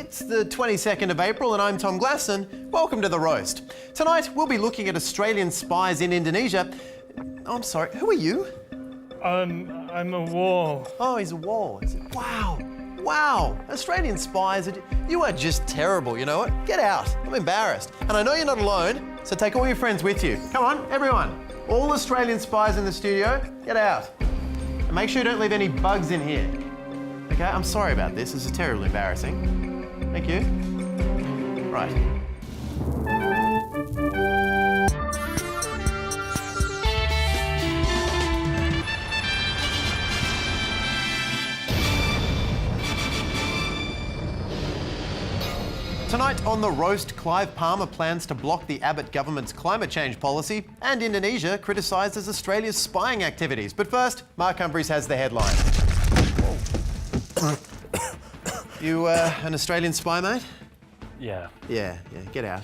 It's the 22nd of April and I'm Tom Glasson. Welcome to The Roast. Tonight we'll be looking at Australian spies in Indonesia. Oh, I'm sorry, who are you? I'm a wall. Oh, he's a wall. Wow. Wow. Australian spies, you are just terrible, you know what? Get out. I'm embarrassed. And I know you're not alone, so take all your friends with you. Come on, everyone. All Australian spies in the studio, get out. And make sure you don't leave any bugs in here. Okay, I'm sorry about this. This is terribly embarrassing. Thank you. Right. Tonight on The Roast, Clive Palmer plans to block the Abbott government's climate change policy, and Indonesia criticises Australia's spying activities. But first, Mark Humphries has the headline. You an Australian spy, mate? Yeah. Yeah, get out.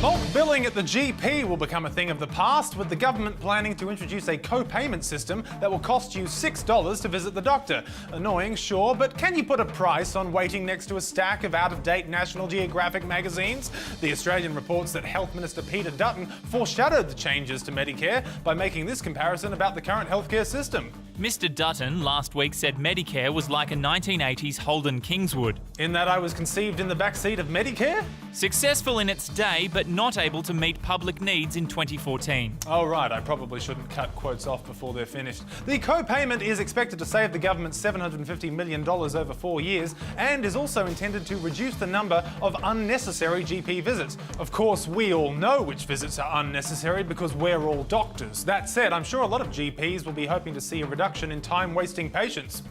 Bulk billing at the GP will become a thing of the past, with the government planning to introduce a co-payment system that will cost you $6 to visit the doctor. Annoying, sure, but can you put a price on waiting next to a stack of out-of-date National Geographic magazines? The Australian reports that Health Minister Peter Dutton foreshadowed the changes to Medicare by making this comparison about the current healthcare system. Mr Dutton last week said Medicare was like a 1980s Holden Kingswood. In that I was conceived in the backseat of Medicare? Successful in its day, but not able to meet public needs in 2014. Oh right, I probably shouldn't cut quotes off before they're finished. The co-payment is expected to save the government $750 million over 4 years and is also intended to reduce the number of unnecessary GP visits. Of course, we all know which visits are unnecessary because we're all doctors. That said, I'm sure a lot of GPs will be hoping to see a reduction in time-wasting patients.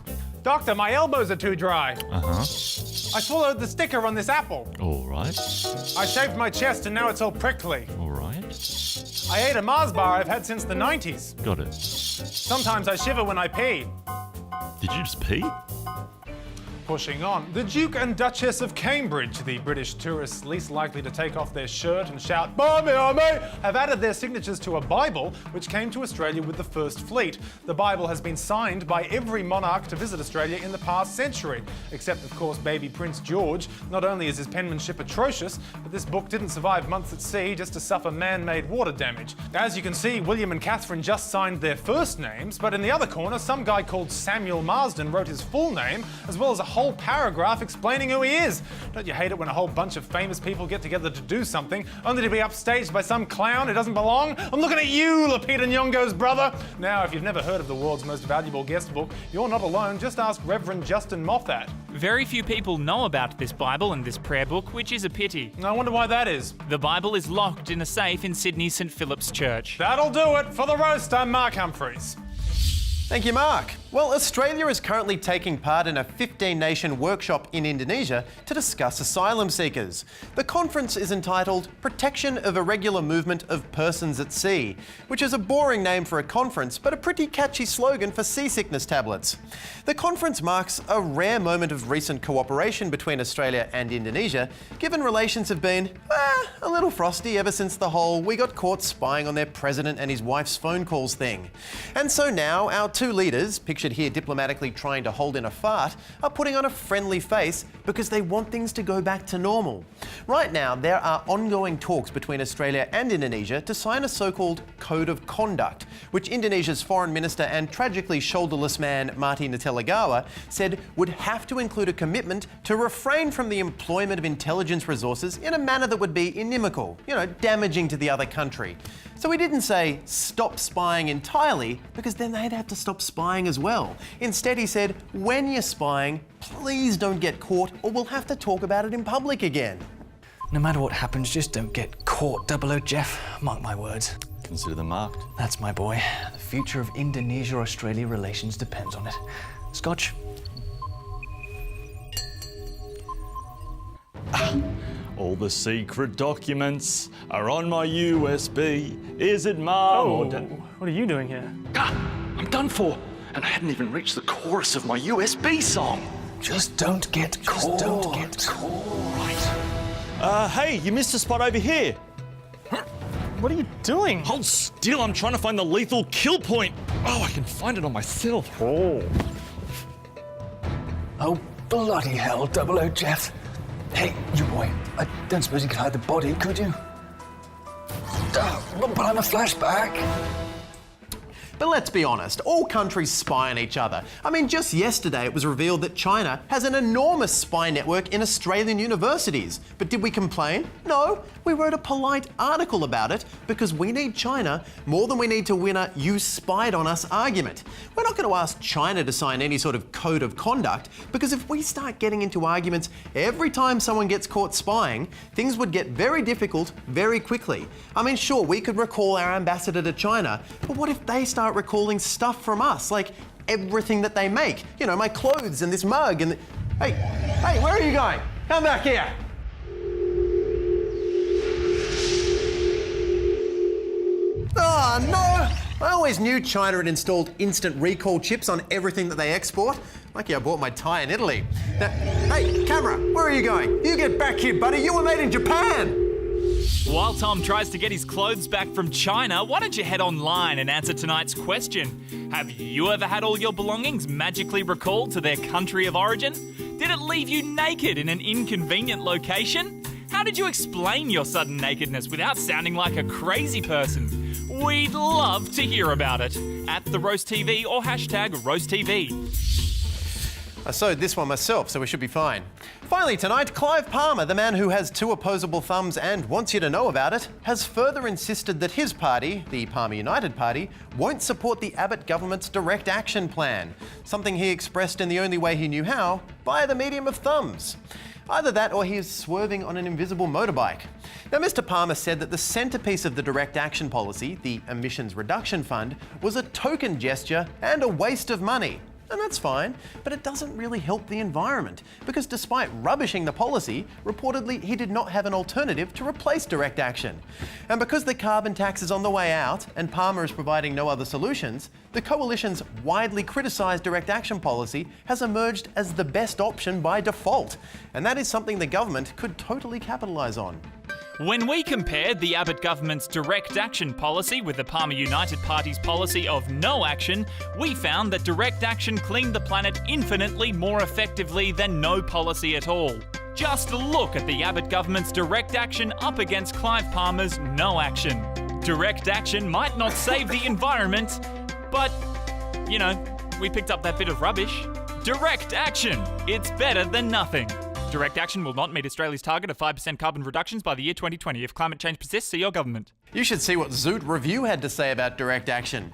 Doctor, my elbows are too dry. I swallowed the sticker on this apple. All right. I shaved my chest and now it's all prickly. All right. I ate a Mars bar I've had since the 90s. Got it. Sometimes I shiver when I pee. Did you just pee? Pushing on, the Duke and Duchess of Cambridge, the British tourists least likely to take off their shirt and shout, "Buy me, oh mate," have added their signatures to a Bible which came to Australia with the First Fleet. The Bible has been signed by every monarch to visit Australia in the past century, except of course baby Prince George. Not only is his penmanship atrocious, but this book didn't survive months at sea just to suffer man-made water damage. As you can see, William and Catherine just signed their first names, but in the other corner, some guy called Samuel Marsden wrote his full name, as well as a whole paragraph explaining who he is. Don't you hate it when a whole bunch of famous people get together to do something, only to be upstaged by some clown who doesn't belong? I'm looking at you, Lupita Nyong'o's brother. Now, if you've never heard of the world's most valuable guest book, you're not alone. Just ask Reverend Justin Moffat. Very few people know about this Bible and this prayer book, which is a pity. I wonder why that is. The Bible is locked in a safe in Sydney's St Philip's Church. That'll do it. For The Roast, I'm Mark Humphries. Thank you, Mark. Well, Australia is currently taking part in a 15-nation workshop in Indonesia to discuss asylum seekers. The conference is entitled Protection of Irregular Movement of Persons at Sea, which is a boring name for a conference, but a pretty catchy slogan for seasickness tablets. The conference marks a rare moment of recent cooperation between Australia and Indonesia, given relations have been, a little frosty ever since the whole "we got caught spying on their president and his wife's phone calls" thing. And so now our two leaders, pictured here diplomatically trying to hold in a fart, are putting on a friendly face because they want things to go back to normal. Right now, there are ongoing talks between Australia and Indonesia to sign a so-called Code of Conduct, which Indonesia's Foreign Minister and tragically shoulderless man Marty Natalegawa said would have to include a commitment to refrain from the employment of intelligence resources in a manner that would be inimical, damaging to the other country. So he didn't say stop spying entirely, because then they'd have to stop spying as well. Instead, he said, when you're spying, please don't get caught or we'll have to talk about it in public again. No matter what happens, just don't get caught, 00 Jeff. Mark my words. Consider them marked. That's my boy. The future of Indonesia-Australia relations depends on it. Scotch? All the secret documents are on my USB. Is it Mum or Dad? What are you doing here? I'm done for. And I hadn't even reached the chorus of my USB song. Just don't get caught. Don't get caught. Hey, you missed a spot over here. What are you doing? Hold still, I'm trying to find the lethal kill point. Oh, I can find it on myself. Oh. Bloody hell, 00 Jeff. Hey, you boy, I don't suppose you could hide the body, could you? But I'm a flashback. But let's be honest, all countries spy on each other. I mean, just yesterday it was revealed that China has an enormous spy network in Australian universities. But did we complain? No, we wrote a polite article about it because we need China more than we need to win a "you spied on us" argument. We're not going to ask China to sign any sort of code of conduct because if we start getting into arguments every time someone gets caught spying, things would get very difficult very quickly. I mean, sure, we could recall our ambassador to China, but what if they start recalling stuff from us, like everything that they make? You know, my clothes and this mug and Hey, where are you going? Come back here. Oh, no! I always knew China had installed instant recall chips on everything that they export. Lucky I bought my tie in Italy. Now, hey, camera, where are you going? You get back here, buddy. You were made in Japan. While Tom tries to get his clothes back from China, why don't you head online and answer tonight's question? Have you ever had all your belongings magically recalled to their country of origin? Did it leave you naked in an inconvenient location? How did you explain your sudden nakedness without sounding like a crazy person? We'd love to hear about it. At the Roast TV or hashtag RoastTV. I sewed this one myself, so we should be fine. Finally tonight, Clive Palmer, the man who has two opposable thumbs and wants you to know about it, has further insisted that his party, the Palmer United Party, won't support the Abbott government's direct action plan, something he expressed in the only way he knew how, via the medium of thumbs. Either that or he is swerving on an invisible motorbike. Now, Mr. Palmer said that the centrepiece of the direct action policy, the Emissions Reduction Fund, was a token gesture and a waste of money. And that's fine, but it doesn't really help the environment because despite rubbishing the policy, reportedly he did not have an alternative to replace direct action. And because the carbon tax is on the way out and Palmer is providing no other solutions, the coalition's widely criticised direct action policy has emerged as the best option by default. And that is something the government could totally capitalise on. When we compared the Abbott government's direct action policy with the Palmer United Party's policy of no action, we found that direct action cleaned the planet infinitely more effectively than no policy at all. Just look at the Abbott government's direct action up against Clive Palmer's no action. Direct action might not save the environment, but, you know, we picked up that bit of rubbish. Direct action, it's better than nothing. Direct action will not meet Australia's target of 5% carbon reductions by the year 2020. If climate change persists, see your government. You should see what Zoot Review had to say about direct action.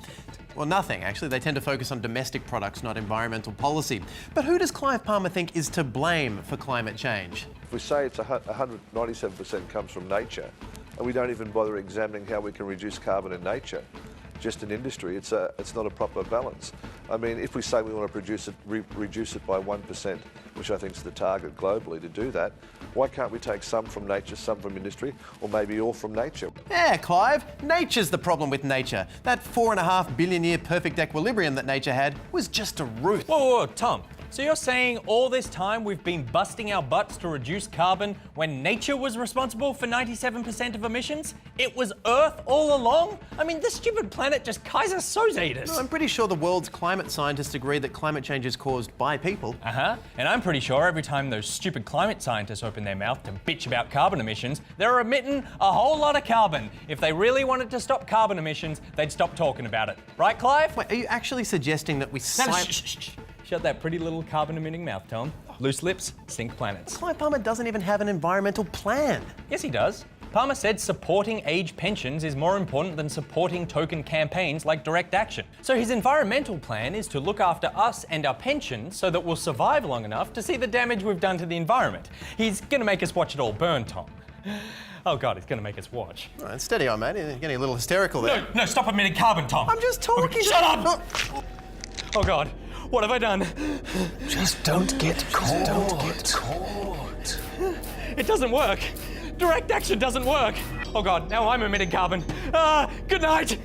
Well, nothing, actually. They tend to focus on domestic products, not environmental policy. But who does Clive Palmer think is to blame for climate change? If we say it's 197% comes from nature, and we don't even bother examining how we can reduce carbon in nature, just in industry, it's not a proper balance. I mean, if we say we want to reduce it by 1%, which I think is the target globally to do that, why can't we take some from nature, some from industry, or maybe all from nature? Yeah, Clive, nature's the problem with nature. That 4.5 billion year perfect equilibrium that nature had was just a ruse. Whoa, Tom. So you're saying all this time we've been busting our butts to reduce carbon when nature was responsible for 97% of emissions? It was Earth all along? I mean, this stupid planet just Kaiser Soze us. I'm pretty sure the world's climate scientists agree that climate change is caused by people. And I'm pretty sure every time those stupid climate scientists open their mouth to bitch about carbon emissions, they're emitting a whole lot of carbon. If they really wanted to stop carbon emissions, they'd stop talking about it. Right, Clive? Wait, are you actually suggesting that we Shut that pretty little carbon-emitting mouth, Tom. Loose lips sink planets. Clive Palmer doesn't even have an environmental plan. Yes, he does. Palmer said supporting age pensions is more important than supporting token campaigns like direct action. So his environmental plan is to look after us and our pensions so that we'll survive long enough to see the damage we've done to the environment. He's gonna make us watch it all burn, Tom. Oh God, he's gonna make us watch. All right, steady on, mate. You're getting a little hysterical there. No, stop emitting carbon, Tom. I'm just talking. Shut up! Oh God, what have I done? Just don't get caught. It doesn't work. Direct action doesn't work. Oh God, now I'm emitting carbon. Good night.